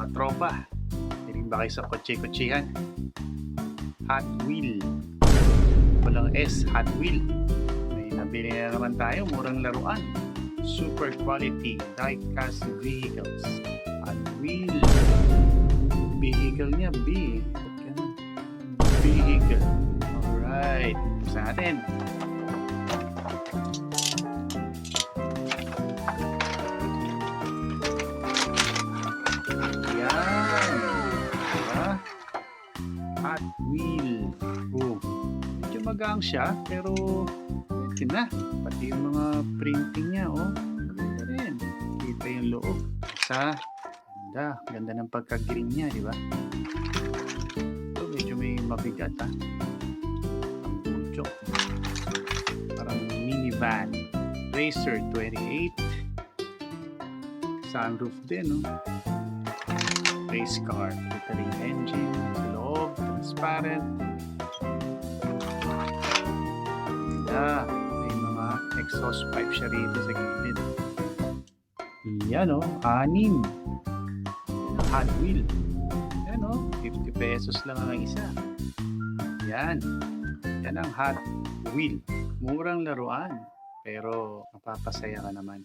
mga tropa, hiling ba kayo sa kotse-kotsehan? Hot Wheel. Walang S, Hot Wheel. May nabili na naman tayo, murang laruan. Super quality die-cast vehicles. Hot Wheel. Vehicle niya, B. Ba't ganun? Vehicle. Alright. Sa atin. Hot Wheel. Oh, medyo magang siya pero yun na. Pati yung mga printing niya, oh. Ganda rin. Kita yung loob. Ganda. Ganda ng pagka-green niya, di ba? Ito medyo may mabigat, ha. Ang bunchok. Parang minivan. Racer 28. Sunroof din, oh. Race car. Kita rin yung engine. Loob. Transparent. May mga exhaust pipe siya rito sa gilid. Yan o, 6. Hot Wheel. Yan o, 50 pesos lang ang isa. Yan. Yan ang Hot Wheel. Murang laruan, pero mapapasaya ka naman.